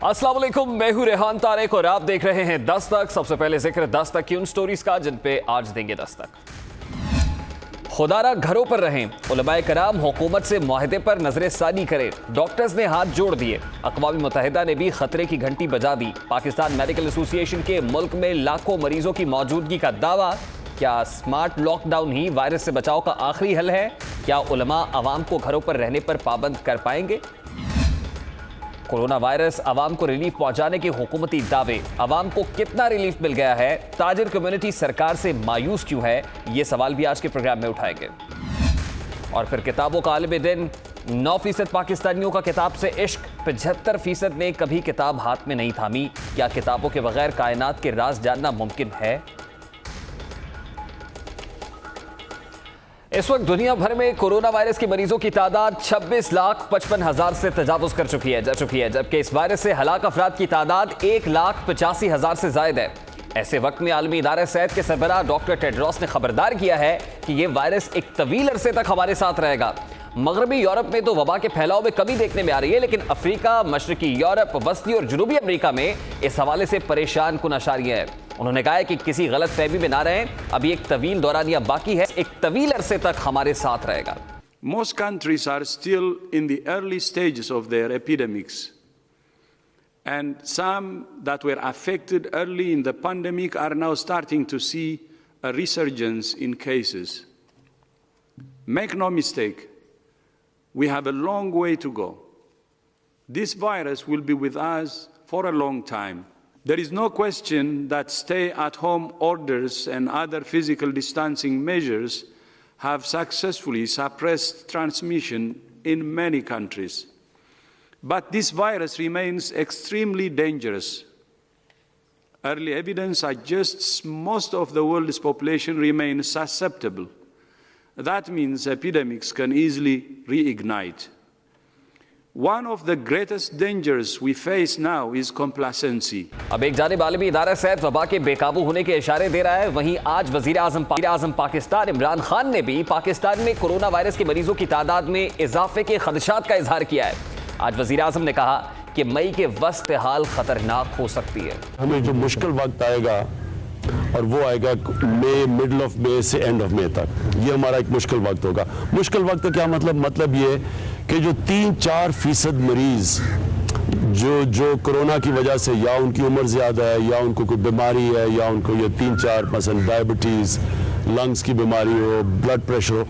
अस्सलाम वालेकुम, मैं हूं रेहान तारिक और आप देख रहे हैं दस्तक। सबसे पहले जिक्र दस्तक की उन स्टोरीज का जिन पे आज देंगे दस्तक। खुदारा घरों पर रहें, उलमाए कराम हुकूमत से मुआहदे पर नजरसानी करें। डॉक्टर्स ने हाथ जोड़ दिए, अक़वाम मुत्तहिदा ने भी खतरे की घंटी बजा दी। पाकिस्तान मेडिकल एसोसिएशन के मुल्क में लाखों मरीजों की मौजूदगी का दावा। क्या स्मार्ट लॉकडाउन ही वायरस से बचाव का आखिरी हल है? क्या उलमा अवाम को घरों पर रहने पर पाबंद कर पाएंगे? कोरोना वायरस अवाम को रिलीफ पहुंचाने के हुकूमती दावे, अवाम को कितना रिलीफ मिल गया है? ताजिर कम्युनिटी सरकार से मायूस क्यों है? ये सवाल भी आज के प्रोग्राम में उठाएंगे। और फिर किताबों का आलिम दिन, 9% पाकिस्तानियों का किताब से इश्क, 75% ने कभी किताब हाथ में नहीं थामी। क्या किताबों के बगैर कायनात के राज जानना मुमकिन है? इस वक्त दुनिया भर में कोरोना वायरस के मरीजों की तादाद 26,55,000 से तजावुज कर चुकी है, जबकि इस वायरस से हलाक अफराद की तादाद 1,85,000 से जायद है। ऐसे वक्त में आलमी इदारा सेहत के सरबराह डॉक्टर टेड्रोस ने खबरदार किया है कि यह वायरस एक तवील अरसे तक हमारे साथ रहेगा। मगरबी यूरोप में तो वबा के फैलाव में कमी देखने में आ रही है, लेकिन अफ्रीका, मशरकी यूरोप, वस्ती और जनूबी अमेरिका में इस हवाले से परेशान कुन अशारियां हैं। उन्होंने कहा है कि किसी गलत फहमी में ना रहें, अभी एक तवील दौरानिया बाकी है, एक तवील अरसे तक हमारे साथ रहेगा। Most countries are still in the early stages of their epidemics, and some that were affected early in the pandemic are now starting to see a resurgence in cases. Make no mistake, we have a long way to go. This virus will be with us for a long time. There is no question that stay-at-home orders and other physical distancing measures have successfully suppressed transmission in many countries. But this virus remains extremely dangerous. Early evidence suggests most of the world's population remain susceptible. That means epidemics can easily reignite. One of the greatest dangers we face now is complacency. अब एक जानिब आलमी इदारा सेहत वबा के बेकाबू होने के इशारे दे रहा है, वहीं आज वजीर आजम पाकिस्तान इमरान खान ने भी पाकिस्तान में कोरोना वायरस के मरीजों की तादाद में इजाफे के खदशात का इजहार किया है। आज वजीर आजम ने कहा कि मई के वस्त हाल खतरनाक हो सकती है। हमें जो मुश्किल वक्त आएगा और वो आएगा मई, मिडल ऑफ मई से एंड ऑफ मई तक, ये हमारा एक मुश्किल वक्त होगा। मुश्किल वक्त का क्या मतलब ये कि जो 3-4% मरीज जो कोरोना की वजह से या उनकी उम्र ज़्यादा है या उनको कोई बीमारी है या उनको ये 3-4% डायबिटीज़, लंग्स की बीमारी हो, ब्लड प्रेशर हो,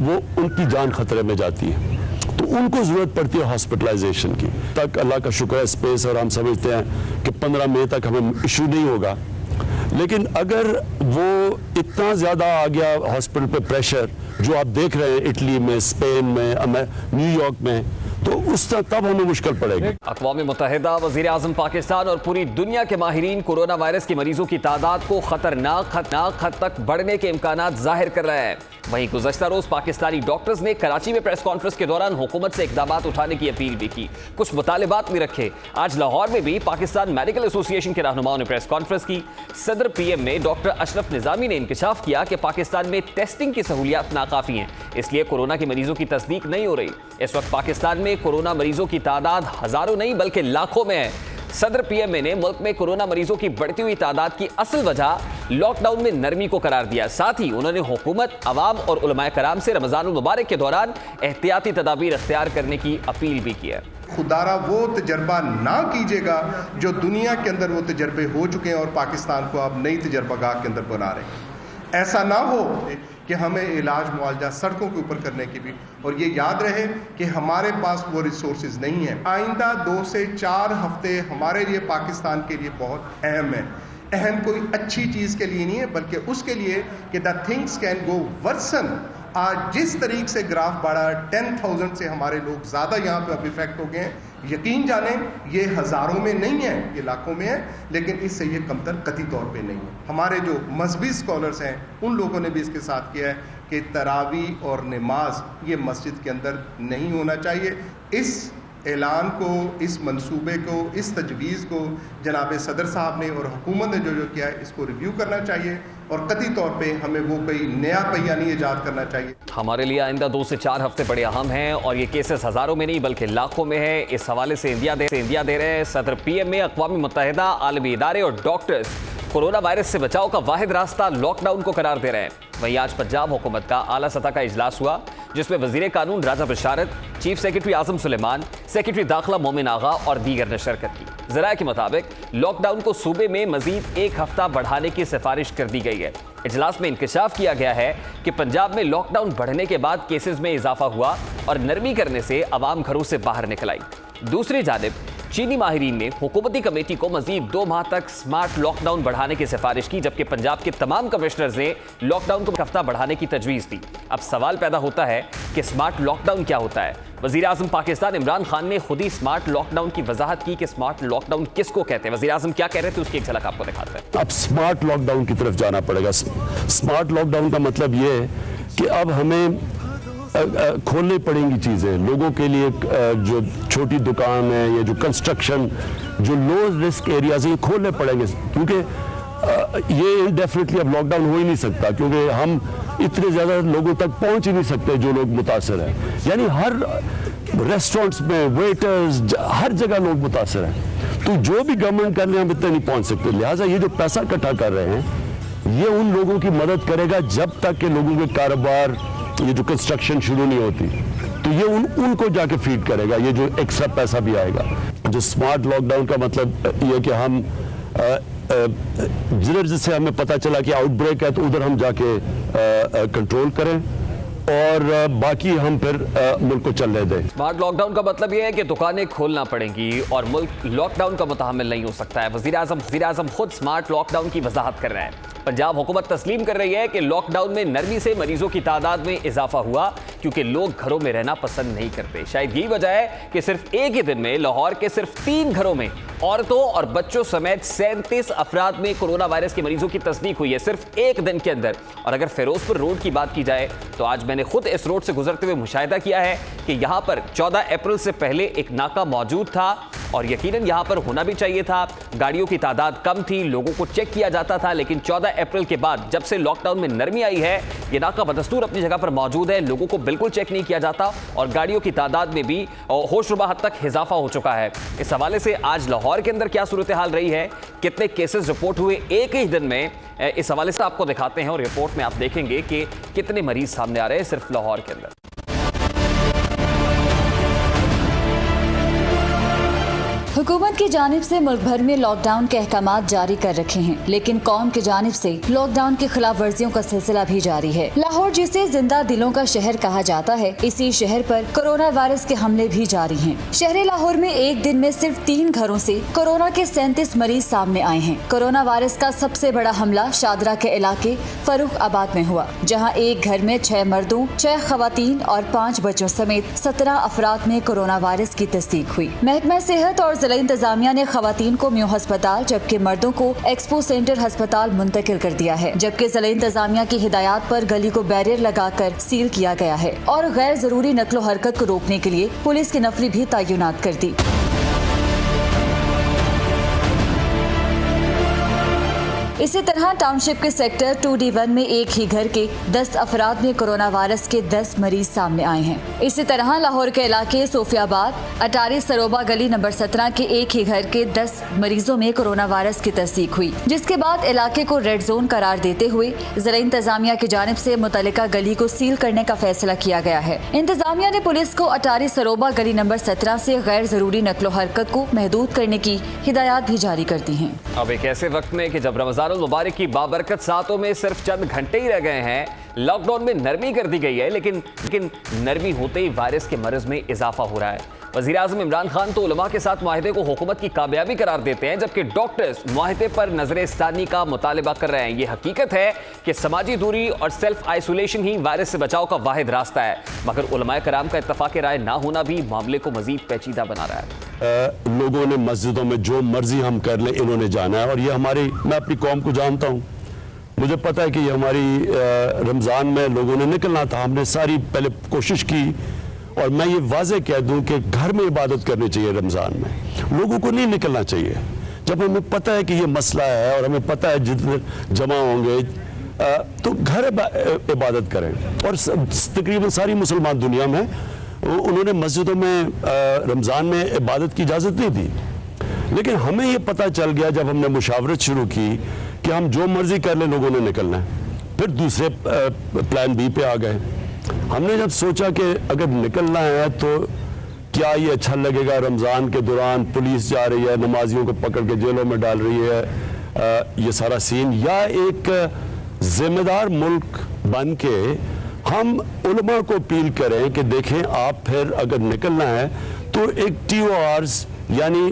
वो उनकी जान खतरे में जाती है, तो उनको ज़रूरत पड़ती है हॉस्पिटलाइजेशन की। तक अल्लाह का शुक्र है स्पेस, और हम समझते हैं कि 15 मई तक हमें इशू नहीं होगा। लेकिन अगर वो इतना ज़्यादा आ गया हॉस्पिटल पे प्रेशर, जो आप देख रहे हैं इटली में, स्पेन में, न्यूयॉर्क में, तो उस तब हमें मुश्किल पड़ेगी। अक़वाम मुत्तहिदा, वज़ीर आज़म पाकिस्तान और पूरी दुनिया के माहिरीन कोरोना वायरस के मरीजों की तादाद को खतरनाक हद तक बढ़ने के इम्कानात जाहिर कर रहे हैं। वहीं गुज़श्ता रोज़ पाकिस्तानी डॉक्टर्स ने कराची में प्रेस कॉन्फ्रेंस के दौरान हुकूमत से इक़दामात उठाने की अपील भी की, कुछ मुतालिबात भी रखे। आज लाहौर में भी पाकिस्तान मेडिकल एसोसिएशन के रहनुमाओं ने प्रेस कॉन्फ्रेंस की। सदर PM में डॉक्टर अशरफ निज़ामी ने इंकशाफ किया कि पाकिस्तान में टेस्टिंग की सहूलियात नाकाफ़ी हैं, इसलिए कोरोना के मरीजों की तस्दीक नहीं हो रही। इस वक्त पाकिस्तान में कोरोना मरीजों की तादाद हज़ारों नहीं बल्कि लाखों में है। सदर PM ने मुल्क में कोरोना मरीजों की बढ़ती हुई तादाद की असल वजह लॉकडाउन में नरमी को करार दिया। साथ ही उन्होंने हुकूमत, अवाम और उलमाए कराम से रमज़ानुल मुबारक के दौरान एहतियाती तदाबीर इख्तियार करने की अपील भी की है। खुदारा वो तजर्बा ना कीजिएगा जो दुनिया के अंदर वो तजर्बे हो चुके हैं और पाकिस्तान को आप नई तजर्बागाह के अंदर बना रहे हैं। ऐसा ना हो कि हमें इलाज मुआवजा सड़कों के ऊपर करने की भी, और ये याद रहे कि हमारे पास वो रिसोर्सेज नहीं है। आइंदा 2 से 4 हफ्ते हमारे लिए, पाकिस्तान के लिए बहुत अहम है। अहम कोई अच्छी चीज़ के लिए नहीं है, बल्कि उसके लिए कि the things can go worsen. आज जिस तरीके से ग्राफ बढ़ा, 10,000 से हमारे लोग ज़्यादा यहाँ पे अब इफेक्ट हो गए हैं। यकीन जाने ये हज़ारों में नहीं है, ये लाखों में है, लेकिन इससे ये कमतर कतई तौर पे नहीं है। हमारे जो मजहबी स्कॉलर्स हैं उन लोगों ने भी इसके साथ किया है कि तरावी और नमाज ये मस्जिद के अंदर नहीं होना चाहिए। इस ऐलान को, इस मंसूबे को, इस तजवीज़ को जनाब सदर साहब ने और हुकूमत ने जो किया है इसको रिव्यू करना चाहिए और कतई तौर पे हमें वो कोई नया पहिया नहीं ईजाद करना चाहिए। हमारे लिए आइंदा 2 से 4 हफ्ते बड़े अहम हैं और ये केसेस हजारों में नहीं बल्कि लाखों में है। इस हवाले से इंडिया दे रहे हैं सदर पीएम में अक़वाम मुत्तहिदा, आलमी इदारे और डॉक्टर्स कोरोना वायरस से बचाव का वाहिद रास्ता लॉकडाउन को करार दे रहे हैं। वहीं आज पंजाब हुकूमत का आला सतह का इजलास हुआ जिसमें वजीर कानून राजा बशारत, चीफ सेक्रेटरी आजम सुलेमान, सेक्रेटरी दाखिला मोमिन आगा और दीगर ने शिरकत की। ज़राए के मुताबिक लॉकडाउन को सूबे में मजीद 1 हफ्ता बढ़ाने की सिफारिश कर दी गई है। इजलास में इंकशाफ किया गया है कि पंजाब में लॉकडाउन बढ़ने के बाद केसेस में इजाफा हुआ और नरमी करने से अवाम घरों से बाहर निकल आई। दूसरी जानिब चीनी माहिरीन ने हुकूमती कमेटी को मजीद 2 माह तक स्मार्ट लॉकडाउन बढ़ाने की सिफारिश की, जबकि पंजाब के तमाम कमिश्नर्स ने लॉकडाउन को 1 हफ्ता बढ़ाने की तजवीज़ दी। अब सवाल पैदा होता है कि स्मार्ट लॉकडाउन क्या होता है। वज़ीर आज़म पाकिस्तान इमरान खान ने खुद ही स्मार्ट लॉकडाउन की वजाहत की कि स्मार्ट लॉकडाउन किसको कहते हैं। वज़ीर आज़म क्या कह रहे थे उसकी एक झलक आपको दिखाते हैं। अब स्मार्ट लॉकडाउन की तरफ जाना पड़ेगा। स्मार्ट लॉकडाउन का मतलब ये है कि अब हमें खोलनी पड़ेंगी चीज़ें लोगों के लिए। जो छोटी दुकान है या जो कंस्ट्रक्शन, जो लो रिस्क एरियाज हैं, खोलने पड़ेंगे क्योंकि ये डेफिनेटली अब लॉकडाउन हो ही नहीं सकता क्योंकि हम इतने ज़्यादा लोगों तक पहुंच ही नहीं सकते जो लोग मुतासर हैं। यानी हर रेस्टोरेंट्स में, वेटर्स, हर जगह लोग मुतासर हैं। तो जो भी गवर्नमेंट कर रहे हैं हम इतने नहीं पहुंच सकते। लिहाजा ये जो पैसा इकट्ठा कर रहे हैं ये उन लोगों की मदद करेगा जब तक कि लोगों के कारोबार, ये जो कंस्ट्रक्शन शुरू नहीं होती, तो ये उनको जाके फीड करेगा। ये जो एक्स्ट्रा पैसा भी आएगा। जो स्मार्ट लॉकडाउन का मतलब ये कि हम जिधर जिससे हमें पता चला कि आउटब्रेक है तो उधर हम जाके कंट्रोल करें और बाकी हम फिर मुल्क को चलने दें। स्मार्ट लॉकडाउन का मतलब यह है कि दुकानें खोलना पड़ेंगी और मुल्क लॉकडाउन का मुतहम्मिल नहीं हो सकता है। वज़ीर आज़म खुद स्मार्ट लॉकडाउन की वजाहत कर रहे हैं। पंजाब हुकूमत तस्लीम कर रही है कि लॉकडाउन में नरमी से मरीजों की तादाद में इजाफा हुआ क्योंकि लोग घरों में रहना पसंद नहीं करते। शायद यही वजह है कि सिर्फ एक ही दिन में लाहौर के सिर्फ 3 घरों में औरतों और बच्चों समेत 37 अफराद में कोरोना वायरस के मरीजों की तस्दीक हुई है सिर्फ एक दिन के अंदर। और अगर फिरोजपुर रोड की बात की जाए तो आज मैंने खुद इस रोड से गुजरते हुए मुशाहिदा किया है कि यहाँ पर 14 अप्रैल से पहले एक नाका मौजूद था और यकीनन यहाँ पर होना भी चाहिए था। गाड़ियों की तादाद कम थी, लोगों को चेक किया जाता था, लेकिन 14 अप्रैल के बाद जब से लॉकडाउन में नरमी आई है ये नाका बदस्तूर अपनी जगह पर मौजूद है। लोगों को बिल्कुल चेक नहीं किया जाता और गाड़ियों की तादाद में भी होशरुबा हद तक इजाफा हो चुका है। इस हवाले से आज लाहौर के अंदर क्या सूरत हाल रही है, कितने केसेस रिपोर्ट हुए एक ही दिन में, इस हवाले से आपको दिखाते हैं और रिपोर्ट में आप देखेंगे कि कितने मरीज सामने आ रहे हैं सिर्फ लाहौर के अंदर। हुकूमत की जानिब से मुल्क भर में लॉकडाउन के अहकामात जारी कर रखे हैं, लेकिन कौम की जानिब से लॉकडाउन की खिलाफ वर्जियों का सिलसिला भी जारी है। लाहौर जिसे जिंदा दिलों का शहर कहा जाता है, इसी शहर पर कोरोना वायरस के हमले भी जारी हैं। शहर लाहौर में एक दिन में सिर्फ 3 घरों से कोरोना के 37 मरीज सामने आए हैं। कोरोना वायरस का सबसे बड़ा हमला शादरा के इलाके फरूख आबाद में हुआ, जहाँ एक घर में 6 मर्दों, 6 खवातीन और 5 बच्चों समेत 17 अफराद में कोरोना वायरस की तस्दीक हुई। महकमा सेहत और जिला इंतजामिया ने खवातीन को म्यू अस्पताल जबकि मर्दों को एक्सपो सेंटर अस्पताल मुंतकिल कर दिया है, जबकि जिला इंतजामिया की हिदायत पर गली को बैरियर लगाकर सील किया गया है और गैर जरूरी नकलो हरकत को रोकने के लिए पुलिस की नफरी भी तैनात कर दी। इसी तरह टाउनशिप के सेक्टर 2D1 में एक ही घर के 10 अफराद में कोरोना वायरस के 10 मरीज सामने आए हैं। इसी तरह लाहौर के इलाके सोफियाबाद, अटारी सरोबा गली नंबर 17 के एक ही घर के 10 मरीजों में कोरोना वायरस की तस्दीक हुई, जिसके बाद इलाके को रेड जोन करार देते हुए जिला इंतजामिया की जानिब से मुतल्लिका गली को सील करने का फैसला किया गया है। इंतजामिया ने पुलिस को अटारी सरोबा गली नंबर 17 से गैर जरूरी नकलो हरकत को महदूद करने की हिदायत भी जारी कर दी है। अब एक ऐसे वक्त में कि जब रमजान मुबारक की बाबरकत सातों में सिर्फ चंद घंटे ही रह गए हैं, लॉकडाउन में नरमी कर दी गई है, लेकिन नरमी होते ही वायरस के मर्ज में इजाफा हो रहा है। वज़ीर आज़म इमरान खान तो उलमा के साथ मुआहिदे को हुकूमत की कामयाबी करार देते हैं, जबकि डॉक्टर्स मुआहिदे पर नजर-ए-सानी का मुतालबा कर रहे हैं। ये हकीकत है कि समाजी दूरी और सेल्फ आइसोलेशन ही वायरस से बचाव का वाहिद रास्ता है, मगर उलमाए कराम का इत्तफाक राय ना होना भी मामले को मजीद पेचीदा बना रहा है। लोगों ने मस्जिदों में जो मर्जी हम कर लें, इन्होंने जाना है और ये हमारी, मैं अपनी कौम को जानता हूँ, मुझे पता है कि ये हमारी रमज़ान में लोगों ने निकलना था, हमने सारी पहले कोशिश की और मैं ये वाजे कह दूं कि घर में इबादत करनी चाहिए रमज़ान में, लोगों को नहीं निकलना चाहिए। जब हमें पता है कि ये मसला है और हमें पता है जितने जमा होंगे तो घर इबादत करें। और तकरीबन सारी मुसलमान दुनिया में उन्होंने मस्जिदों में रमज़ान में इबादत की इजाज़त नहीं दी, लेकिन हमें ये पता चल गया जब हमने मुशावरत शुरू की कि हम जो मर्जी कर लें, लोगों ने निकलना है। फिर दूसरे प्लान बी पे आ गए। हमने जब सोचा कि अगर निकलना है तो क्या ये अच्छा लगेगा, रमज़ान के दौरान पुलिस जा रही है, नमाजियों को पकड़ के जेलों में डाल रही है, ये सारा सीन, या एक जिम्मेदार मुल्क बन के हम उलमा को अपील करें कि देखें आप फिर अगर निकलना है तो एक TORs यानी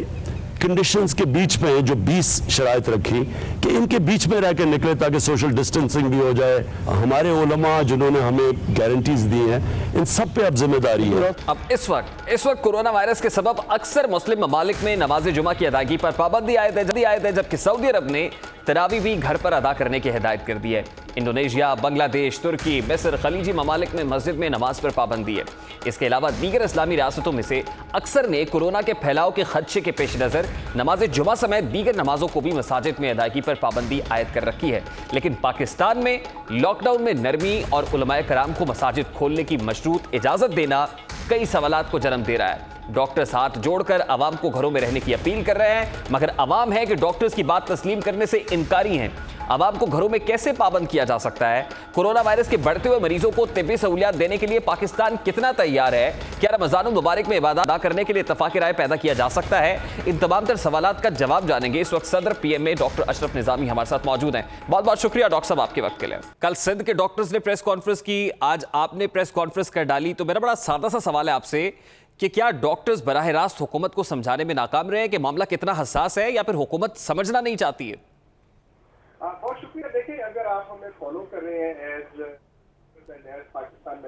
कंडीशंस के बीच में जो 20 शराइत रखी कि इनके बीच में रह के निकले ताकि सोशल डिस्टेंसिंग भी हो जाए। हमारे उलमा जिन्होंने हमें गारंटीज दी हैं, इन सब पे अब जिम्मेदारी है। अब इस वक्त कोरोना वायरस के सबब अक्सर मुस्लिम ममालिक में नमाज जुमा की अदायगी पर पाबंदी आयद है, जबकि सऊदी अरब ने तरावी भी घर पर अदा करने की हिदायत कर दी है। इंडोनेशिया, बांग्लादेश, तुर्की, मिस्र, खलीजी ममालिक में मस्जिद में नमाज पर पाबंदी है। इसके अलावा दीगर इस्लामी रियासतों में से अक्सर ने कोरोना के फैलाव के खदशे के पेश नज़र नमाज जुमा समेत दीगर नमाजों को भी मसाजिद में अदायगी पर पाबंदी आयद कर रखी है। लेकिन पाकिस्तान में लॉकडाउन में नरमी और उलमाए कराम को मसाजिद खोलने की मशरूत इजाज़त देना कई सवालात को जन्म दे रहा है। डॉक्टर्स हाथ जोड़कर अवाम को घरों में रहने की अपील कर रहे हैं, मगर अवाम है कि डॉक्टर्स की बात तस्लीम करने से इनकारी हैं। अवाम को घरों में कैसे पाबंद किया जा सकता है? कोरोना वायरस के बढ़ते हुए मरीजों को तिब्बी सहूलियात देने के लिए पाकिस्तान कितना तैयार है? क्या रमजान मुबारक में इबादत अदा करने के लिए इत्तफाक़ राय पैदा किया जा सकता है? इन तमाम तर सवालात का जवाब जानेंगे। इस वक्त सदर PMA डॉक्टर अशरफ निज़ामी हमारे साथ मौजूद हैं। बहुत बहुत शुक्रिया डॉक्टर साहब आपके वक्त के लिए। कल सिंध के डॉक्टर्स ने प्रेस कॉन्फ्रेंस की, आज आपने प्रेस कॉन्फ्रेंस कर डाली, तो मेरा बड़ा सादा सा सवाल है आपसे कि क्या डॉक्टर्स बराह रास्त हुकूमत को समझाने में नाकाम रहे हैं कि मामला कितना हसास है, या फिर हुकूमत समझना नहीं चाहती है? बहुत शुक्रिया। देखिए, अगर आप हमें फॉलो कर रहे हैं एज पाकिस्तान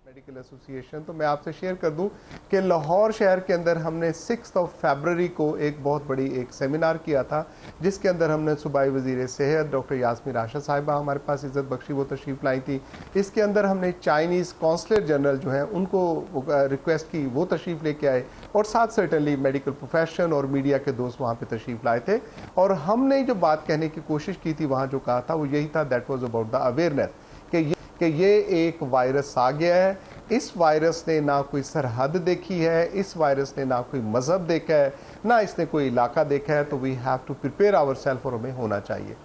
मेडिकल एसोसिएशन, तो मैं आपसे शेयर कर दूं कि लाहौर शहर के अंदर हमने 6 फरवरी को एक बहुत बड़ी एक सेमिनार किया था, जिसके अंदर हमने सूबाई वज़ीर सेहत डॉक्टर यास्मीन राशिद साहिबा हमारे पास इज़्ज़त बख्शी वो तशरीफ़ लाई थी। इसके अंदर हमने चाइनीज़ कौंसलर जनरल जो हैं उनको रिक्वेस्ट की, वो तशरीफ़ लेके आए, और साथ सर्टनली मेडिकल प्रोफेशन और मीडिया के दोस्त वहाँ पर तशरीफ़ लाए थे। और हमने जो बात कहने की कोशिश की थी वहाँ, जो कहा था वो यही था, that was about the awareness कि ये एक वायरस आ गया है। इस वायरस ने ना कोई सरहद देखी है, इस वायरस ने ना कोई मज़हब देखा है, ना इसने कोई इलाका देखा है। तो we have to prepare ourselves, और हमें होना चाहिए।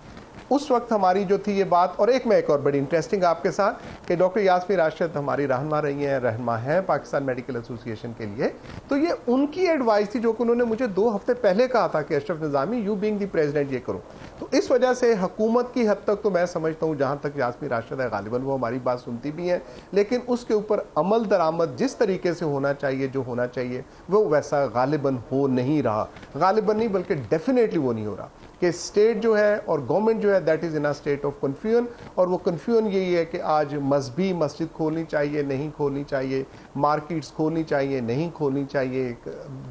उस वक्त हमारी जो थी ये बात, और एक और बड़ी इंटरेस्टिंग आपके साथ कि डॉक्टर यास्मीन राशिद हमारी रहनुमा रही हैं, रहनुमा हैं पाकिस्तान मेडिकल एसोसिएशन के लिए। तो ये उनकी एडवाइस थी जो कि उन्होंने मुझे 2 हफ्ते पहले कहा था कि अशरफ निज़ामी, यू बीइंग द प्रेसिडेंट, ये करो। तो इस वजह से हुकूमत की हद तक तो मैं समझता हूँ, जहाँ तक यास्मीन राशिद है गालिबन वो हमारी बात सुनती भी हैं, लेकिन उसके ऊपर अमल दरामद जिस तरीके से होना चाहिए, जो होना चाहिए, वो वैसा गालिबन हो नहीं रहा। गालिबन नहीं बल्कि डेफिनेटली वो नहीं हो रहा कि स्टेट जो है और गवर्नमेंट जो है that is in a state of confusion. और वो कन्फ्यूजन यही है कि आज मजहबी मस्जिद खोलनी चाहिए, नहीं खोलनी चाहिए, मार्केट्स खोलनी चाहिए, नहीं खोलनी चाहिए,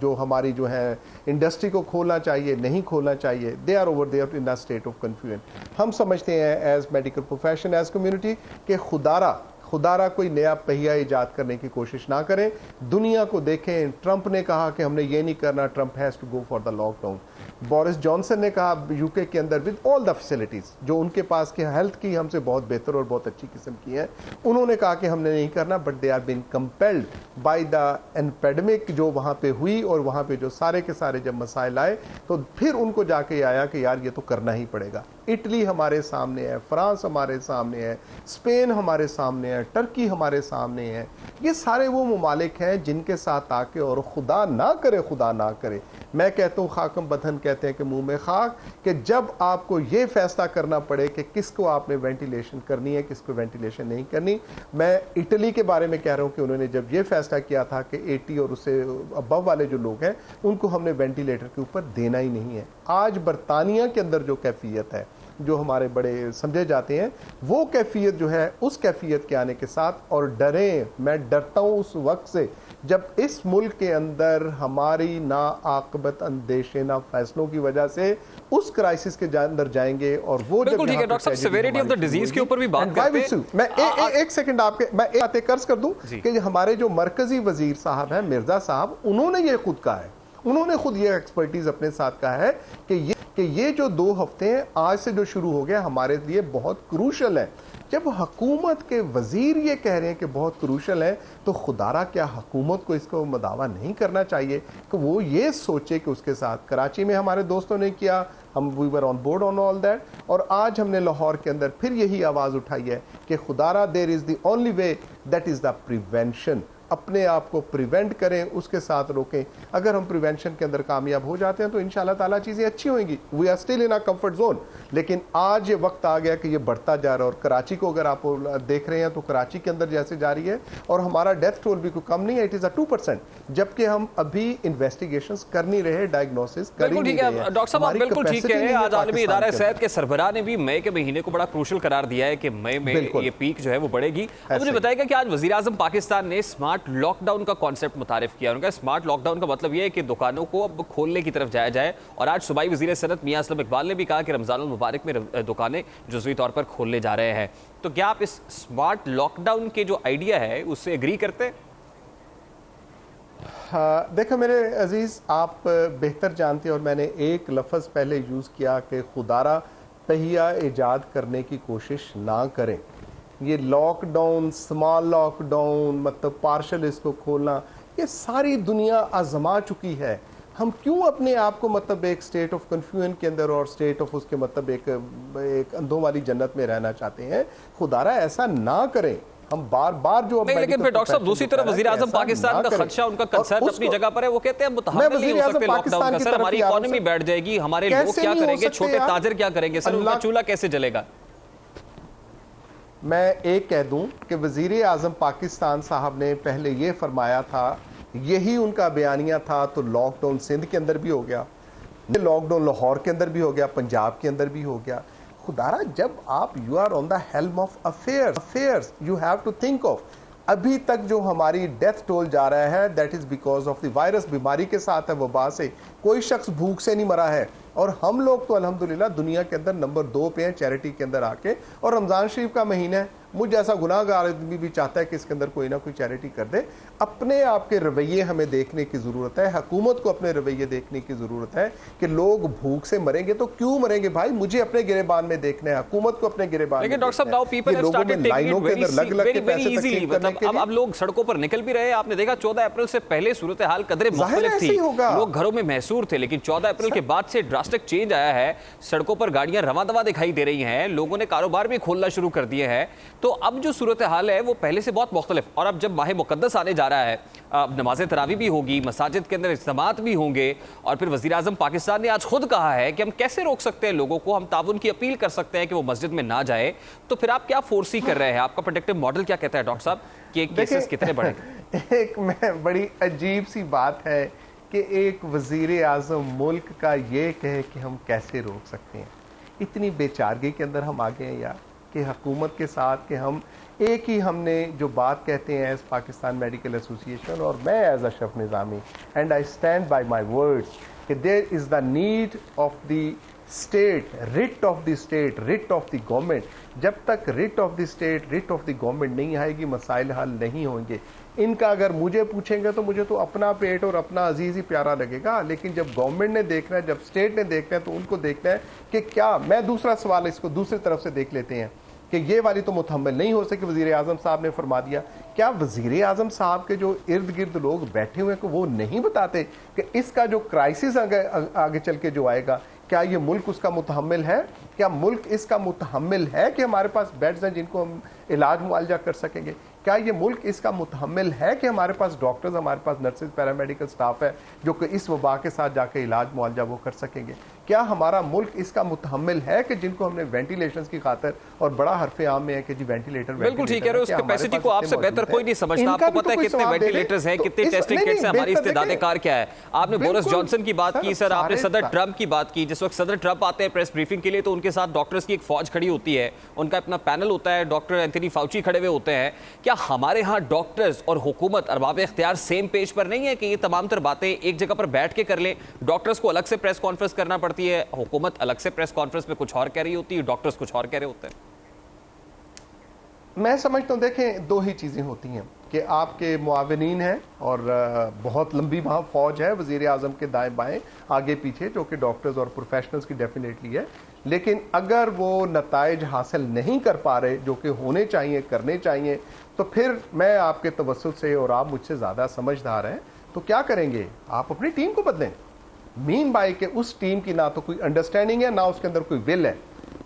जो हमारी जो है इंडस्ट्री को खोलना चाहिए, नहीं खोलना चाहिए। They are over there in a state of confusion. हम समझते हैं as medical profession, as community, कि खुदारा कोई नया पहिया ईजाद करने की कोशिश ना करें। दुनिया को देखें, ट्रंप ने कहा कि हमने ये नहीं करना, Trump has to go for the lockdown. Boris Johnson ने कहा यूके के अंदर विद ऑल द फैसिलिटीज़ जो उनके पास की हेल्थ की हमसे बहुत बेहतर और बहुत अच्छी किस्म की है, उन्होंने कहा कि हमने नहीं करना, but they are been compelled by the epidemic जो वहाँ पे हुई, और वहाँ पे जो सारे के सारे जब मसाइल आए तो फिर उनको जाके आया कि यार ये तो करना ही पड़ेगा। इटली हमारे सामने है, फ्रांस हमारे सामने है, स्पेन हमारे सामने है, टर्की हमारे सामने है। ये सारे वो ममालिक हैं जिनके साथ आके, और खुदा ना करे, मैं कहता हूँ खाकम बदहन कहते हैं कि मुंह में खाक, कि जब आपको ये फैसला करना पड़े कि किसको आपने वेंटिलेशन करनी है, किसको वेंटिलेशन नहीं करनी। मैं इटली के बारे में कह रहा हूँ कि उन्होंने जब ये फैसला किया था कि 80 और उससे अबव वाले जो लोग हैं उनको हमने वेंटिलेटर के ऊपर देना ही नहीं है। आज बरतानिया के अंदर जो कैफियत है, जो हमारे बड़े समझे जाते हैं, वो कैफियत जो है उस कैफियत के आने के साथ, और डरें, मैं डरता हूँ उस वक्त से जब इस मुल्क के अंदर हमारी ना आकबत अंदेशे ना फैसलों की वजह से उस क्राइसिस के अंदर जाएंगे। और वो बिल्कुल ठीक है डॉक्टर साहब, सेवेरिटी ऑफ द डिजीज के ऊपर भी बात करते हैं। मैं एक सेकंड मैं एक बात कर्ज कर दूं कि हमारे जो मरकजी वजीर साहब हैं मिर्जा साहब, उन्होंने ये खुद कहा है, उन्होंने खुद ये एक्सपर्टीज अपने साथ कहा है कि ये जो 2 हफ्ते हैं आज से जो शुरू हो गया हमारे लिए बहुत क्रूशल है। जब हुकूमत के वजीर ये कह रहे हैं कि बहुत क्रूशल है, तो खुदारा क्या हुकूमत को इसको मदावा नहीं करना चाहिए कि वो ये सोचे कि उसके साथ कराची में हमारे दोस्तों ने किया, हम we were on board on all that, और आज हमने लाहौर के अंदर फिर यही आवाज़ उठाई है कि खुदारा there is the only way that is the prevention. अपने आप को प्रिवेंट करें, उसके साथ रोकें। अगर हम प्रिवेंशन के अंदर कामयाब हो जाते हैं तो इंशाल्लाह ताला चीज़ें अच्छी होंगी। We are still in a comfort zone, लेकिन आज ये वक्त आ गया कि ये बढ़ता जा रहा है। और कराची को अगर आप देख रहे हैं तो कराची के अंदर जैसे जा रही है, और हमारा डेथ टोल भी कोई कम नहीं है, इट इज़ अ 2%, जबकि हम अभी इन्वेस्टिगेशंस कर नहीं रहे, डायग्नोसिस कर नहीं रहे हैं। डॉक्टर साहब आप बिल्कुल ठीक है। आज आलमी इदारा सेहत के सरबराह ने भी मई के महीने को बड़ा क्रूशल करार दिया है कि मई में ये पीक जो है वो बढ़ेगी। अब मुझे बताएगा कि आज वज़ीर आज़म पाकिस्तान ने स्मार्ट लॉकडाउन का कॉन्सेप्ट मुतारिफ किया। उनका स्मार्ट लॉकडाउन का मतलब यह है कि दुकानों को अब खोलने की तरफ जाया जाए। और आज सूबाई वज़ीर सनअत मियां असलम इकबाल ने भी कहा कि रमज़ानुल मुबारक में दुकानें जुज़वी तौर पर खोलने जा रहे हैं। तो क्या आप इस स्मार्ट लॉकडाउन के जो आइडिया है उससे एग्री करते हैं? हाँ, देखो मेरे अजीज़, आप बेहतर जानते हैं, और मैंने एक लफ्ज़ पहले यूज़ किया कि खुदारा तहिया ईजाद करने की कोशिश ना करें। ये लॉकडाउन, स्मॉल लॉकडाउन, मतलब पार्शल इसको खोलना, ये सारी दुनिया आजमा चुकी है। हम क्यों अपने आप को मतलब एक स्टेट ऑफ कन्फ्यूजन के अंदर और स्टेट ऑफ उसके मतलब एक अंधों वाली जन्नत में रहना चाहते हैं? खुदारा ऐसा ना करें। हम बार बार जो नहीं, लेकिन फिर डॉक्टर साहब दूसरी तरफ वज़ीर आज़म पाकिस्तान का खदशा, उनका कंसर्न अपनी जगह पर है। वो कहते हैं मुतहम्मिल नहीं हो सकते लॉकडाउन का। सर हमारी इकोनॉमी बैठ जाएगी, हमारे लोग क्या करेंगे, छोटे ताजर क्या करेंगे, सर उनका चूल्हा कैसे जलेगा? मैं एक कह दूं कि वज़ीर आज़म पाकिस्तान साहब ने पहले ये फरमाया था, यही उनका बयानिया था, तो लॉकडाउन सिंध के अंदर भी हो गया, लॉकडाउन लाहौर के अंदर भी हो गया, पंजाब के अंदर भी हो गया। खुदारा जब आप you are on the helm of affairs you have to think of. अभी तक जो हमारी डेथ टोल जा रहा है that is because of the virus, बीमारी के साथ है, वबा से। कोई शख्स भूख से नहीं मरा है, और हम लोग तो अल्हम्दुलिल्लाह दुनिया के अंदर नंबर 2 पे हैं चैरिटी के अंदर आके। और रमज़ान शरीफ का महीना है, मुझ जैसा गुनाहगार आदमी भी चाहता है कि इसके अंदर कोई ना कोई चैरिटी कर दे। अपने आप के रवैये हमें देखने की ज़रूरत है, हुकूमत को अपने रवैये देखने की ज़रूरत है कि लोग भूख से मरेंगे तो क्यों मरेंगे भाई, मुझे अपने गिरेबान में देखना है, हुकूमत को अपने गिरेबान में। लेकिन डॉक्टर साहब now people have started taking it very easily, मतलब अब लोग सड़कों पर निकल भी रहे हैं। आपने देखा 14 अप्रैल से पहले सूरत हाल कदरे मुख्तलिफ थी, लोग घरों में महसूर थे, लेकिन 14 अप्रैल के बाद से ड्रास्टिक चेंज आया है। सड़कों पर गाड़ियां रवां दवा दिखाई दे रही हैं, लोगों ने कारोबार भी खोलना शुरू कर दिए हैं। तो अब जो सूरत हाल है वो पहले से बहुत मुख्तलिफ। और अब जब माह मुकद्दस आने जा रहा है, अब नमाज तरावी भी होगी, मसाजिद के अंदर इज्तिमात भी होंगे, और फिर वज़ीर आज़म पाकिस्तान ने आज खुद कहा है कि हम कैसे रोक सकते हैं लोगों को, हम ताउन की अपील कर सकते हैं कि वो मस्जिद में ना जाए। तो फिर आप क्या फोर्सी कर रहे हैं, आपका प्रोटेक्टिव मॉडल क्या कहता है डॉक्टर साहब कि केसेस कितने बढ़ेंगे? एक में बड़ी अजीब सी बात है कि एक वज़ीर आज़म मुल्क का ये कहे कि हम कैसे रोक सकते हैं। इतनी बेचारगी के अंदर हम आ गए हैं यार कि हुकूमत के साथ कि हम एक ही हमने जो बात कहते हैं एज पाकिस्तान मेडिकल एसोसिएशन, और मैं as Ashraf Nizami, and I stand by my words कि there is the need of the state, writ of the state, writ of the government. जब तक writ of the state, writ of the government नहीं आएगी, मसाइल हल नहीं होंगे। इनका अगर मुझे पूछेंगे तो मुझे तो अपना पेट और अपना अजीज ही प्यारा लगेगा, लेकिन जब गवर्नमेंट ने देखना है, जब स्टेट ने देखना है, तो उनको देखना है कि क्या, मैं दूसरा सवाल इसको दूसरी तरफ से देख लेते हैं कि ये वाली तो मुतहम्मिल नहीं हो सके। वज़ीर आज़म साहब ने फरमा दिया, क्या वज़ीर आज़म साहब के जो इर्द गिर्द लोग बैठे हुए हैं को वो नहीं बताते कि इसका जो क्राइसिस आगे चल के जो आएगा, क्या ये मुल्क उसका मुतहम्मिल है? क्या मुल्क इसका मुतहम्मिल है कि हमारे पास बेड्स हैं जिनको हम इलाज मुआवजा कर सकेंगे? क्या ये मुल्क इसका मुतहम्मिल है कि हमारे पास डॉक्टर्स, हमारे पास नर्सेज, पैरामेडिकल स्टाफ है जो कि इस वबा के साथ जाकर इलाज मुआवजा वो कर सकेंगे? क्या हमारा मुल्क इसका मुतहम्मिल है कि जिनको हमने वेंटिलेशन की खातर, और बड़ा हरफे आम में है कि जी वेंटिलेटर, बिल्कुल ठीक है, उस कैपेसिटी को आपसे बेहतर कोई नहीं समझता। आपको पता है कितने वेंटिलेटर्स हैं, कितने टेस्टिंग किट्स हैं, हमारी इस्तेदाद कार क्या है। आपने बोरिस जॉनसन की बात की, सर आपने सदर ट्रंप की बात की। जिस वक्त सदर ट्रंप आते हैं प्रेस ब्रीफिंग के लिए तो उनके उनके साथ डॉक्टर्स की एक फौज खड़ी होती है, उनका अपना पैनल होता है, डॉक्टर एंथनी फाउची खड़े हुए होते हैं। क्या हमारे यहाँ डॉक्टर्स और हुकूमत अरबाब इख्तियार सेम पेज पर नहीं है कि ये तमाम तर बातें एक जगह पर बैठ के कर ले? डॉक्टर्स को अलग से प्रेस कॉन्फ्रेंस करना पड़ती है, हुकूमत अलग से प्रेस कॉन्फ्रेंस में कुछ और कह रही होती है, डॉक्टर्स कुछ और कह रहे होते हैं। मैं समझता हूँ, देखें, दो ही चीज़ें होती हैं कि आपके मुआविनीन हैं और बहुत लंबी वहाँ फौज है वज़ीर आज़म के दाएं बाएं आगे पीछे, जो कि डॉक्टर्स और प्रोफेशनल्स की डेफिनेटली है। लेकिन अगर वो नताइज हासिल नहीं कर पा रहे जो कि होने चाहिए, करने चाहिए, तो फिर मैं आपके तवज्जुह से, और आप मुझसे ज़्यादा समझदार हैं, तो क्या करेंगे? आप अपनी टीम को बदलें। मीन बाई के उस टीम की ना तो कोई अंडरस्टैंडिंग है, ना उसके अंदर कोई विल है।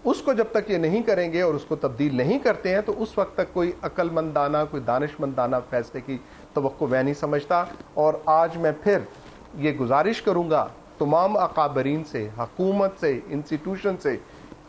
उसको जब तक ये नहीं करेंगे और उसको तब्दील नहीं करते हैं, तो उस वक्त तक कोई अक्लमंदाना, कोई दानिशमंदाना फैसले की तवक्को मैं नहीं समझता। और आज मैं फिर ये गुजारिश करूँगा तमाम अकाबरीन से, हुकूमत से, इंस्टीट्यूशन से,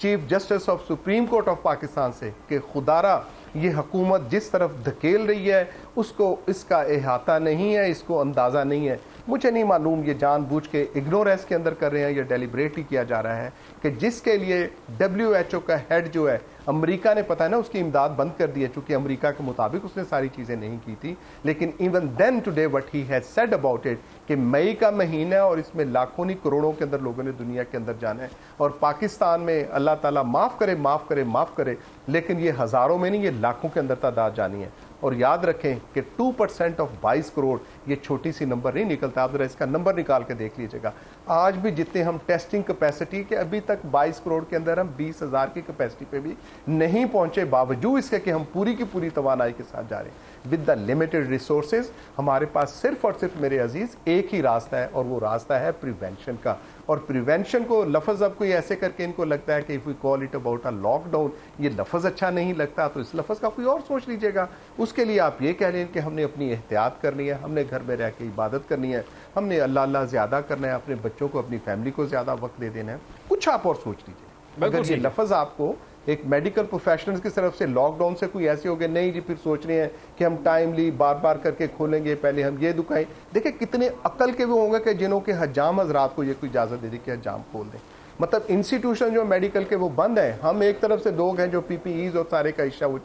chief justice of supreme court of Pakistan से, कि खुदारा ये हुकूमत जिस तरफ धकेल रही है उसको इसका अहाता नहीं है, इसको अंदाज़ा नहीं है। मुझे नहीं मालूम ये जानबूझ के इग्नोरेंस के अंदर कर रहे हैं या डेलिब्रेटली किया जा रहा है, कि जिसके लिए WHO का हेड जो है, अमेरिका ने, पता है ना, उसकी इमदाद बंद कर दी है, चूंकि अमेरिका के मुताबिक उसने सारी चीज़ें नहीं की थी। लेकिन even then today what he has said about it, कि मई का महीना है और इसमें लाखों नहीं करोड़ों के अंदर लोगों ने दुनिया के अंदर जाना है, और पाकिस्तान में अल्लाह ताला माफ़ करे, माफ़ करे, माफ़ करे, लेकिन ये हज़ारों में नहीं, ये लाखों के अंदर तादाद जानी है। और याद रखें कि 2% ऑफ 22 करोड़ ये छोटी सी नंबर नहीं निकलता। आप जरा इसका नंबर निकाल के देख लीजिएगा। आज भी जितने हम टेस्टिंग कैपेसिटी के, अभी तक 22 करोड़ के अंदर हम 20,000 की कैपेसिटी पे भी नहीं पहुंचे, बावजूद इसके कि हम पूरी की पूरी तवानाई के साथ जा रहे हैं। विद द लिमिटेड रिसोर्सेज हमारे पास सिर्फ और सिर्फ, मेरे अजीज, एक ही रास्ता है, और वो रास्ता है प्रिवेंशन का। और प्रिवेंशन को लफ्ज़ अब कोई ऐसे करके इनको लगता है कि if we call it about a lockdown, ये लफ्ज़ अच्छा नहीं लगता, तो इस लफ्ज़ का कोई और सोच लीजिएगा। उसके लिए आप ये कह लें कि हमने अपनी एहतियात करनी है, हमने घर में रह के इबादत करनी है, हमने अल्लाह अल्लाह ज़्यादा करना है, अपने बच्चों को, अपनी फैमिली को ज़्यादा वक्त दे देना है। कुछ आप और सोच लीजिए। अगर ये लफ्ज़ आपको एक मेडिकल प्रोफेशनल्स की तरफ से लॉकडाउन से कोई ऐसे हो गए, नहीं जी, फिर सोच रहे हैं कि हम टाइमली बार बार करके खोलेंगे, पहले हम ये दुकाएं। देखिए कितने अकल के वो होंगे कि जिन्हों के हजाम हजरात को ये कोई इजाज़त दे दी कि हजाम खोल दें। मतलब इंस्टीट्यूशन जो मेडिकल के वो बंद है। हम एक तरफ से लोग हैं जो PPEs और सारे का इशा वो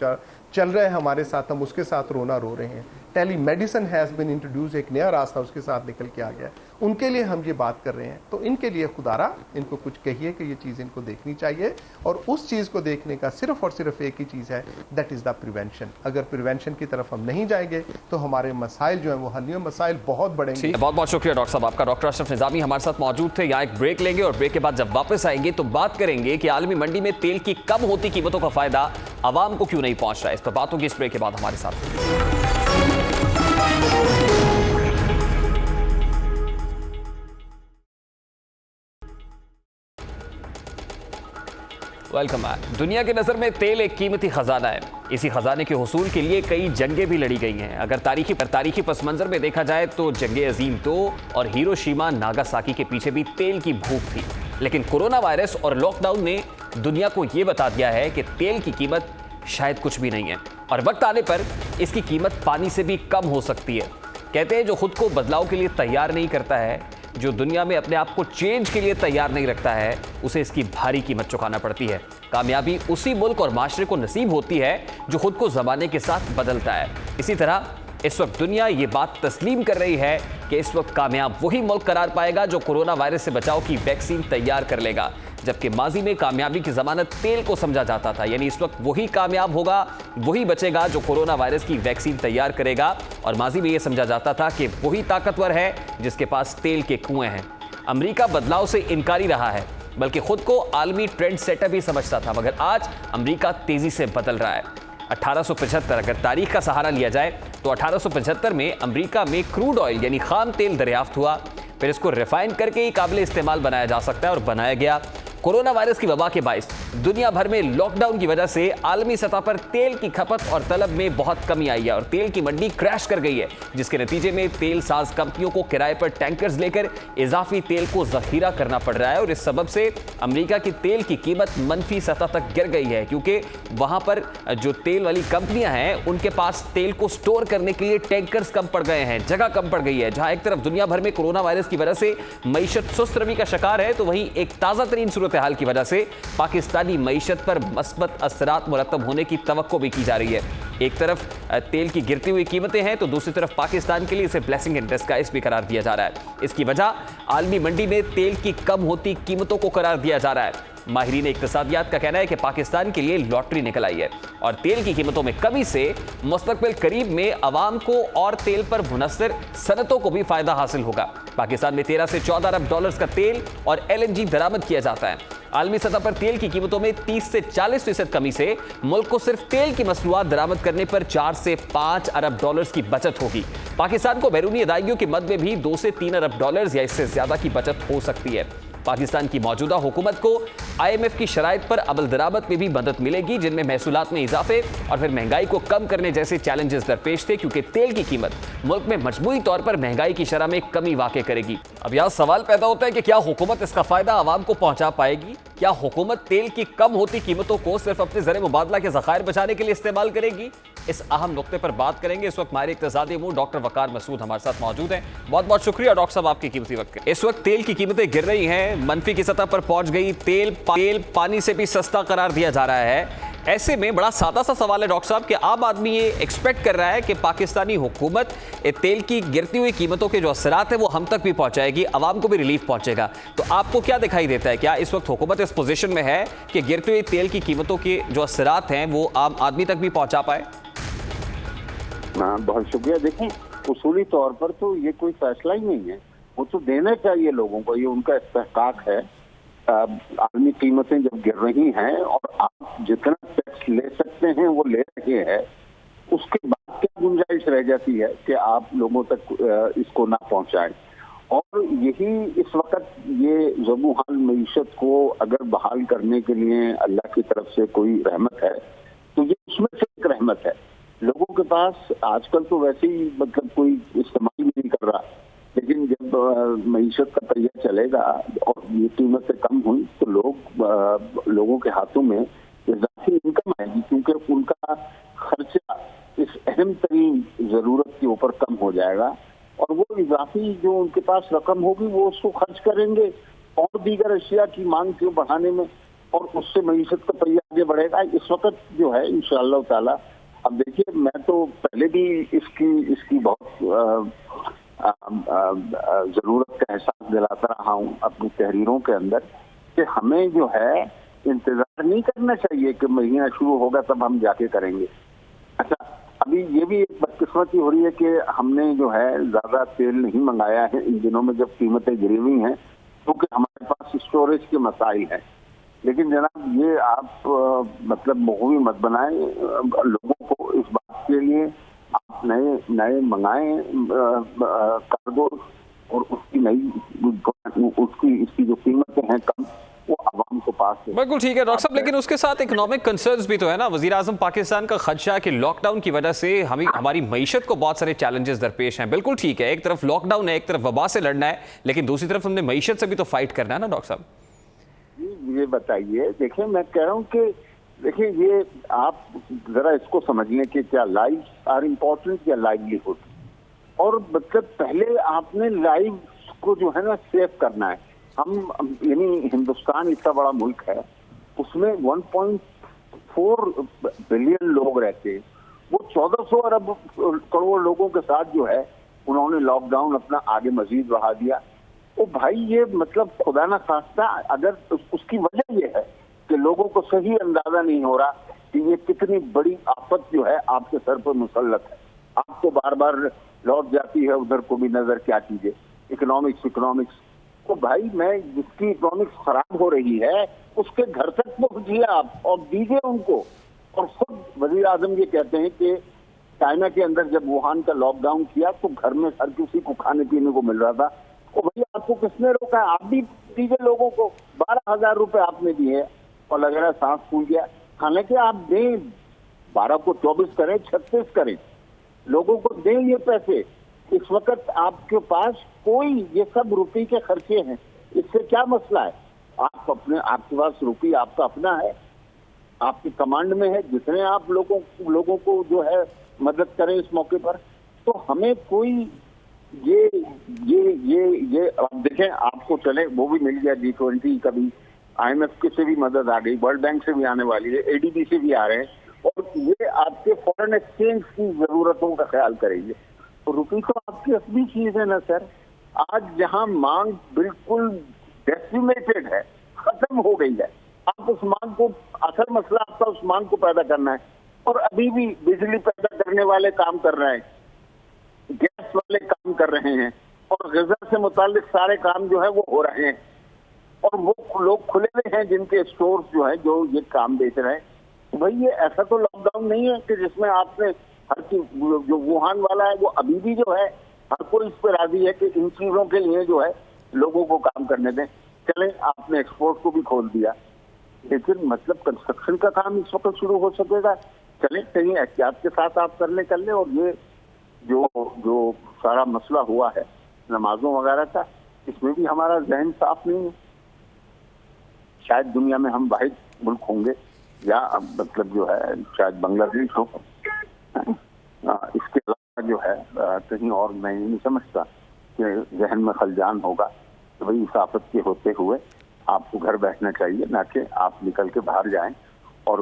चल रहे हैं हमारे साथ, हम उसके साथ रोना रो रहे हैं। Telemedicine has been introduce, एक नया रास्ता उसके साथ निकल के आ गया, उनके लिए हम ये बात कर रहे हैं। तो इनके लिए खुदारा इनको कुछ कहिए कि ये चीज़ इनको देखनी चाहिए, और उस चीज़ को देखने का सिर्फ और सिर्फ एक ही चीज़ है, दैट इज़ द प्रिवेंशन। अगर प्रिवेंशन की तरफ हम नहीं जाएंगे तो हमारे मसाइल जो हैं वो हल नहीं, मसाइल बहुत बढ़ेंगे। बहुत बहुत शुक्रिया डॉक्टर साहब आपका। डॉक्टर अशरफ निज़ामी हमारे साथ मौजूद थे। यहाँ एक ब्रेक लेंगे और ब्रेक के बाद जब वापस आएंगे तो बात करेंगे कि आलमी मंडी में तेल की कम होती कीमतों का फायदा आवाम को क्यों नहीं पहुंच रहा है। इस पर बात होगी इस ब्रेक के बाद हमारे साथ। Welcome back. दुनिया की नज़र में तेल एक कीमती खजाना है। इसी खजाने के हुसूल के लिए कई जंगें भी लड़ी गई हैं। अगर तारीखी पस मंजर में देखा जाए तो जंगे अजीम 2 और हिरोशिमा नागासाकी के पीछे भी तेल की भूख थी। लेकिन कोरोना वायरस और लॉकडाउन ने दुनिया को यह बता दिया है कि तेल की कीमत शायद कुछ भी नहीं है, और वक्त आने पर इसकी कीमत पानी से भी कम हो सकती है। कहते हैं जो खुद को बदलाव के लिए तैयार नहीं करता है, जो दुनिया में अपने आप को चेंज के लिए तैयार नहीं रखता है, उसे इसकी भारी कीमत चुकाना पड़ती है। कामयाबी उसी मुल्क और माशरे को नसीब होती है जो खुद को ज़माने के साथ बदलता है। इसी तरह इस वक्त दुनिया ये बात तस्लीम कर रही है कि इस वक्त कामयाब वही मुल्क करार पाएगा जो कोरोना वायरस से बचाव की वैक्सीन तैयार कर लेगा, जबकि माजी में कामयाबी की जमानत तेल को समझा जाता था। यानी इस वक्त वही कामयाब होगा, वही बचेगा जो कोरोना वायरस की वैक्सीन तैयार करेगा, और माजी में यह समझा जाता था कि वही ताकतवर है जिसके पास तेल के कुएं हैं। अमेरिका बदलाव से इनकारी रहा है, बल्कि खुद को आलमी ट्रेंड सेटर भी समझता था, मगर आज अमेरिका तेजी से बदल रहा है। 1875, अगर तारीख का सहारा लिया जाए तो 1875 में अमेरिका में क्रूड ऑयल यानी खाम तेल दरियाफ्त हुआ। फिर इसको रिफाइन करके ही काबिल इस्तेमाल बनाया जा सकता है, और बनाया गया। कोरोना वायरस की वबा के बायस दुनिया भर में लॉकडाउन की वजह से आलमी सतह पर तेल की खपत और तलब में बहुत कमी आई है, और तेल की मंडी क्रैश कर गई है, जिसके नतीजे में तेल साज कंपनियों को किराए पर टैंकर्स लेकर इजाफी तेल को जखीरा करना पड़ रहा है। और इस सबब से अमेरिका की तेल की कीमत मनफी सतह तक गिर गई है, क्योंकि वहां पर जो तेल वाली कंपनियां हैं उनके पास तेल को स्टोर करने के लिए टैंकर्स कम पड़ गए हैं, जगह कम पड़ गई है। जहां एक तरफ दुनिया भर में कोरोना वायरस की वजह से मईशत सुस्त रवी का शिकार है, तो वहीं एक ताज़ा तरीन सूरत सूरत हाल की वजह से पाकिस्तानी मईशत पर मस्बत असरात मुरतब होने की तवक्को भी की जा रही है। एक तरफ तेल की गिरती हुई कीमतें हैं तो दूसरी तरफ पाकिस्तान के लिए इसे ब्लेसिंग इन डिस्गाइज भी करार दिया जा रहा है। इसकी वजह आलमी मंडी में तेल की कम होती कीमतों को करार दिया जा रहा है। माहिरीन इक्तिसादियात का कहना है कि पाकिस्तान के लिए लॉटरी निकल आई है और तेल की कीमतों में कमी से मुस्तकबिल करीब में अवाम को और तेल पर मुनस्सर सनतों को भी फायदा हासिल होगा। पाकिस्तान में 13 से 14 अरब डॉलर्स का तेल और LNG दरामद किया जाता है। आलमी सतह पर तेल की कीमतों में 30 से 40% कमी से मुल्क को सिर्फ तेल की मसनूआत दरामद करने पर 4 से 5 अरब डॉलर्स की बचत होगी। पाकिस्तान को बैरूनी अदायगियों के मद में भी 2 से 3 अरब डॉलर्स या इससे ज्यादा की बचत हो सकती है। पाकिस्तान की मौजूदा हुकूमत को IMF की शराइत पर अमल दरामद में भी मदद मिलेगी, जिनमें महसूलात में इजाफे और फिर महंगाई को कम करने जैसे चैलेंजेस दरपेश थे, क्योंकि तेल की कीमत मुल्क में मजमूई तौर पर महंगाई की शरह में कमी वाक़ई करेगी। अब यहां सवाल पैदा होता है कि क्या हुकूमत इसका फायदा आवाम को पहुंचा पाएगी? क्या हुकूमत तेल की कम होती कीमतों को सिर्फ अपने ज़र मुबादला के ज़खायर बचाने के लिए इस्तेमाल करेगी? इस अहम नुक्ते पर बात करेंगे। इस वक्त माहिर इक्तिसादी अमूर डॉक्टर वकार मसूद हमारे साथ मौजूद हैं। बहुत बहुत शुक्रिया डॉक्टर साहब आपकी कीमती वक्त के। इस वक्त तेल की कीमतें गिर रही हैं, मनफी की सतह पर पहुंच गई, तेल पानी से भी सस्ता करार दिया जा रहा है। ऐसे में बड़ा सादा सा सवाल है डॉक्टर साहब कि आम आदमी ये एक्सपेक्ट कर रहा है कि पाकिस्तानी हुकूमत तेल की गिरती हुई कीमतों के जो असरात है वो हम तक भी पहुंचाएगी, आवाम को भी रिलीफ पहुंचेगा। तो आपको क्या दिखाई देता है, क्या इस वक्त हुकूमत इस पोजीशन में है कि गिरती हुई तेल की कीमतों के जो असरात हैं वो आम आदमी तक भी पहुंचा पाए? बहुत शुक्रिया। देखें, उसूली तौर पर तो ये कोई फैसला ही नहीं है, वो तो देना चाहिए लोगों को, ये उनका इस्तेहकाक है। आलमी कीमतें जब गिर रही हैं और आप जितना टैक्स ले सकते हैं वो ले रहे हैं, उसके बाद क्या गुंजाइश रह जाती है कि आप लोगों तक इसको ना पहुंचाएं। और यही इस वक्त ये ज़बूहाल मईशत को अगर बहाल करने के लिए अल्लाह की तरफ से कोई रहमत है तो ये उसमें से एक रहमत है। लोगों के पास आजकल तो वैसे ही मतलब कोई इस्तेमाल नहीं कर रहा, लेकिन जब मईशत का पहिया चलेगा और ये कीमतें कम हुई तो लोगों के हाथों में इजाफी इनकम आएगी, क्योंकि उनका खर्चा इस अहम तरीन जरूरत के ऊपर कम हो जाएगा और वो इजाफी जो उनके पास रकम होगी वो उसको खर्च करेंगे और दीगर अशिया की मांग को बढ़ाने में, और उससे मईशत का पहिया आगे बढ़ेगा। इस वक्त जो है इंशाअल्लाह ताला, अब देखिए मैं तो पहले भी इसकी बहुत जरूरत का एहसास दिलाता रहा हूँ अपनी तहरीरों के अंदर कि हमें जो है इंतजार नहीं करना चाहिए कि महीना शुरू होगा तब हम जाके करेंगे। अच्छा, अभी ये भी एक बदकिस्मती हो रही है कि हमने जो है ज्यादा तेल नहीं मंगाया है इन दिनों में जब कीमतें गिरी हुई हैं, क्योंकि हमारे पास स्टोरेज के मसाइल हैं। लेकिन जनाब ये आप मतलब मुँह मत बनाएं लोगों को, इस बात के लिए आप नए मंगाएं कार्गो और इसकी जो कीमतें हैं कम, वो आवाम को पास है। बिल्कुल ठीक है डॉक्टर साहब, लेकिन उसके साथ इकोनॉमिक कंसर्न्स भी तो है ना। वजीर आजम पाकिस्तान का खदशा कि लॉकडाउन की वजह से हमारी मईशत को बहुत सारे चैलेंजेस दरपेश हैं। बिल्कुल ठीक है, एक तरफ लॉकडाउन है, एक तरफ वबा से लड़ना है, लेकिन दूसरी तरफ हमने मईशत से भी तो फाइट करना है ना डॉक्टर साहब। ये बताइए, देखिए मैं कह रहा हूँ कि देखिए ये आप जरा इसको समझ लें कि क्या लाइफ आर इम्पोर्टेंट या लाइवलीहुड, और मतलब पहले आपने लाइव को जो है ना सेव करना है। हम यानी हिंदुस्तान इतना बड़ा मुल्क है, उसमें 1.4 बिलियन लोग रहते हैं, वो 1400 अरब करोड़ लोगों के साथ जो है उन्होंने लॉकडाउन अपना आगे मजीद बढ़ा दिया। ओ भाई, ये मतलब खुदा ना खास्ता अगर उसकी वजह ये है कि लोगों को सही अंदाजा नहीं हो रहा कि ये कितनी बड़ी आफत जो है आपके सर पर मुसल्लत है। आपको बार बार लौट जाती है उधर को भी नजर, क्या कीजिए इकोनॉमिक्स। तो भाई मैं जिसकी इकोनॉमिक्स खराब हो रही है उसके घर तक पहुंचिए आप और दीजिए उनको। और खुद वजीर आजम ये कहते हैं कि चाइना के अंदर जब वुहान का लॉकडाउन किया तो घर में हर किसी को खाने पीने को मिल रहा था। तो भैया आपको किसने रोका है? आप भी दीजिए लोगों को। 12,000 रुपए आपने दिए और लग रहा है सांस फूल गया। हालांकि आप दें, 12 को 24 करें, 36 करें, लोगों को दें ये पैसे। इस वक्त आपके पास कोई, ये सब रुपये के खर्चे हैं, इससे क्या मसला है? आपके पास रुपये आपका अपना है, आपकी कमांड में है, जितने आप लोगों को जो है मदद करें इस मौके पर। तो हमें कोई ये अब देखें, आपको चले वो भी मिल गया G20 का भी IMF के से भी मदद आ गई, वर्ल्ड बैंक से भी आने वाली है, ADB से भी आ रहे हैं, और ये आपके फॉरेन एक्सचेंज की जरूरतों का ख्याल करेंगे। तो रुपये तो आपकी अपनी चीज है ना सर। आज जहां मांग बिल्कुल डेसिमेटेड है, खत्म हो गई है, आप उस मांग को, असल मसला आपका उस मांग को पैदा करना है, और अभी भी बिजली पैदा करने वाले काम कर रहे हैं, गैस वाले काम कर रहे हैं, और ग़िज़ा से मुताल्लिक सारे काम जो है वो हो रहे हैं, और वो लोग खुले हुए हैं जिनके स्टोर्स जो है जो ये काम बेच रहे हैं। तो भाई ये ऐसा तो लॉकडाउन नहीं है कि जिसमें आपने हर चीज, जो वुहान वाला है वो अभी भी जो है हर कोई इस पर राजी है कि इन चीजों के लिए जो है लोगों को काम करने दें। चलें, आपने एक्सपोर्ट को भी खोल दिया, लेकिन मतलब कंस्ट्रक्शन का काम इस वक्त शुरू हो सकेगा। चलें, कहीं एहतियात के साथ आप कर लें, और ये जो सारा मसला हुआ है नमाजों वगैरह का, इसमें भी हमारा जहन साफ नहीं है। शायद दुनिया में हम वाहिद मुल्क होंगे, या मतलब जो है शायद बांग्लादेश हो, इसके अलावा जो है कहीं और मैं नहीं समझता कि जहन में खलजान होगा कि भाई इस आफत के होते हुए आपको घर बैठना चाहिए, ना कि आप निकल के बाहर जाएं और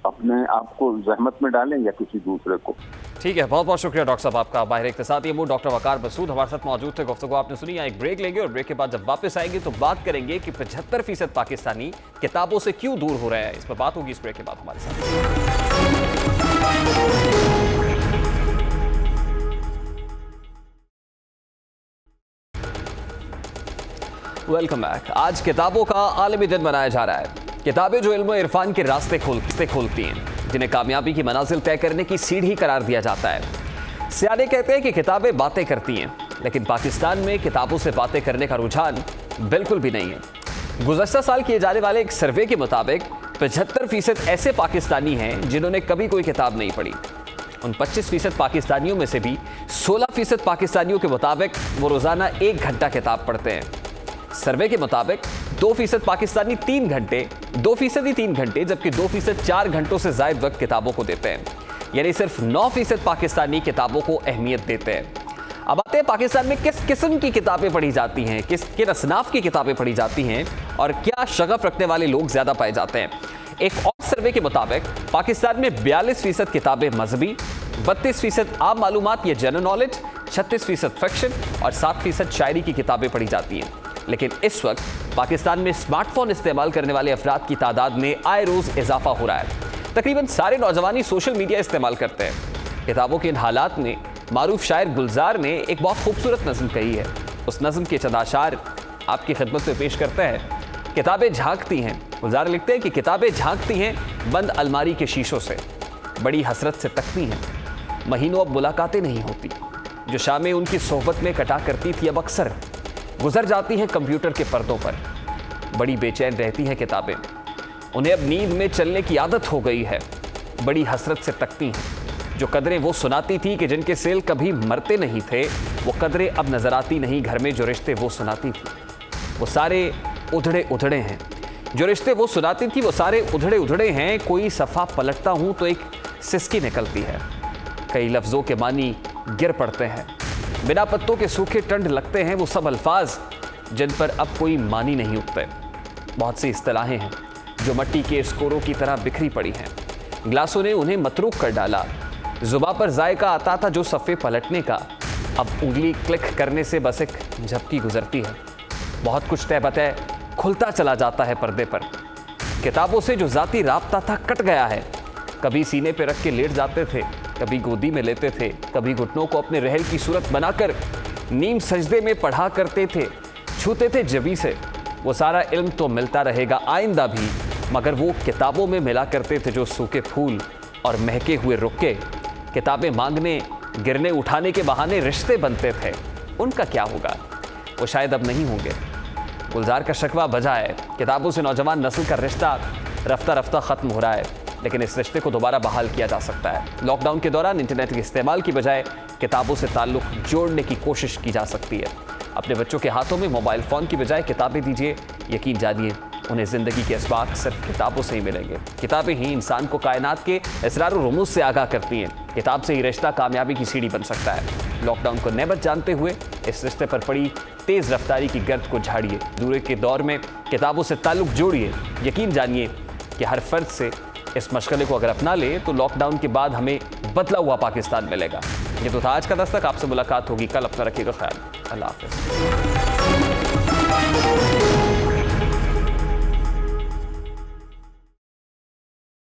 अपने आप को जहमत में डालें या किसी दूसरे को। ठीक है, बहुत बहुत शुक्रिया डॉक्टर साहब आपका। माहिर इक़्तिसादी अमूर डॉक्टर वकार मसूद हमारे साथ मौजूद थे। गुफ्तगू आपने सुनी। यहाँ एक ब्रेक लेंगे और ब्रेक के बाद जब वापस आएंगे तो बात करेंगे कि 75% पाकिस्तानी किताबों से क्यों दूर हो रहे हैं। इस पर बात होगी इस ब्रेक के बाद हमारे साथ। Welcome back. आज किताबों का आलमी दिन मनाया जा रहा है। किताबें जो इल्म इरफान के रास्ते खोलती हैं, जिन्हें कामयाबी की मनाजिल तय करने की सीढ़ी करार दिया जाता है। सियाने कहते हैं कि किताबें बातें करती हैं, लेकिन पाकिस्तान में किताबों से बातें करने का रुझान बिल्कुल भी नहीं है। गुज़श्ता साल किए जाने वाले एक सर्वे के मुताबिक 75% ऐसे पाकिस्तानी हैं जिन्होंने कभी कोई किताब नहीं पढ़ी। उन 25% पाकिस्तानियों में से भी 16% पाकिस्तानियों के मुताबिक वो रोज़ाना 1 घंटा किताब पढ़ते हैं। सर्वे के मुताबिक 2% पाकिस्तानी 3 घंटे, 2% 3 घंटे, जबकि 2% 4 घंटों से ज़ायद वक्त किताबों को देते हैं। यानी सिर्फ 9% पाकिस्तानी किताबों को अहमियत देते हैं। अब आते हैं पाकिस्तान में किस किस्म की किताबें पढ़ी जाती हैं, किन असनाफ की किताबें पढ़ी जाती हैं और क्या शगफ रखने वाले लोग ज़्यादा पाए जाते हैं। एक और सर्वे के मुताबिक पाकिस्तान में 42% किताबें मजहबी, 32% आम मालूमात या जनरल नॉलेज, 36% फिक्शन और 7% शायरी की किताबें पढ़ी जाती हैं। लेकिन इस वक्त पाकिस्तान में स्मार्टफोन इस्तेमाल करने वाले अफराद की तादाद में आए रोज इजाफा हो रहा है। तकरीबन सारे नौजवानी सोशल मीडिया इस्तेमाल करते हैं। किताबों के इन हालात में मारूफ शायर गुलजार ने एक बहुत खूबसूरत नज़्म कही है। उस नज़्म के चंद अशार आपकी खिदमत में पेश करते हैं। किताबें झांकती हैं। गुलजार लिखते हैं कि किताबें झांकती हैं बंद अलमारी के शीशों से, बड़ी हसरत से तकती हैं। महीनों अब मुलाकातें नहीं होती, जो शामें उनकी सोहबत में कटा करती थी अब अक्सर गुजर जाती हैं कंप्यूटर के पर्दों पर। बड़ी बेचैन रहती हैं किताबें, उन्हें अब नींद में चलने की आदत हो गई है। बड़ी हसरत से तकती हैं। जो कदरें वो सुनाती थी कि जिनके सेल कभी मरते नहीं थे, वो कदरें अब नजर आती नहीं घर में जो रिश्ते वो सुनाती थी। वो सारे उधड़े उधड़े हैं। जो रिश्ते वो सुनाती थी वो सारे उधड़े उधड़े हैं। कोई सफ़ा पलटता हूँ तो एक सिसकी निकलती है। कई लफ्ज़ों के मानी गिर पड़ते हैं। बिना पत्तों के सूखे टंड लगते हैं वो सब अल्फाज जिन पर अब कोई मानी नहीं उठते। बहुत सी इस्तिलाहें हैं जो मिट्टी के स्कोरों की तरह बिखरी पड़ी हैं। गिलासों ने उन्हें मतरूक कर डाला। जुबां पर जायका आता था जो सफ़े पलटने का, अब उंगली क्लिक करने से बस एक झपकी गुजरती है। बहुत कुछ तय बतय खुलता चला जाता है पर्दे पर। किताबों से जो ज़ाती राब्ता था कट गया है। कभी सीने पे रख के लेट जाते थे, कभी गोदी में लेते थे, कभी घुटनों को अपने रहल की सूरत बनाकर नीम सजदे में पढ़ा करते थे, छूते थे जबी से। वो सारा इल्म तो मिलता रहेगा आइंदा भी, मगर वो किताबों में मिला करते थे जो सूखे फूल और महके हुए रुक्के। किताबें मांगने, गिरने, उठाने के बहाने रिश्ते बनते थे, उनका क्या होगा? वो शायद अब नहीं होंगे। गुलजार का शकवा बजा है। किताबों से नौजवान नस्ल का रिश्ता रफ्ता रफ्ता ख़त्म हो रहा है, लेकिन इस रिश्ते को दोबारा बहाल किया जा सकता है। लॉकडाउन के दौरान इंटरनेट के इस्तेमाल की बजाय किताबों से ताल्लुक़ जोड़ने की कोशिश की जा सकती है। अपने बच्चों के हाथों में मोबाइल फ़ोन की बजाय किताबें दीजिए। यकीन जानिए उन्हें ज़िंदगी के असबाक सिर्फ किताबों से ही मिलेंगे। किताबें ही इंसान को कायनात के असरार और रुमूज़ से आगाह करती हैं। किताब से ही रिश्ता कामयाबी की सीढ़ी बन सकता है। लॉकडाउन को नेमत जानते हुए इस रिश्ते पर पड़ी तेज रफ्तारी की गर्द को झाड़िए। दूरी के दौर में किताबों से ताल्लुक जोड़िए। यकीन जानिए कि हर फर्द से इस मशगले को अगर अपना ले तो लॉकडाउन के बाद हमें बदला हुआ पाकिस्तान मिलेगा। ये तो था आज का दस्तक। आपसे मुलाकात होगी कल। अपना रखिएगा ख्याल। अल्लाह हाफ़िज़।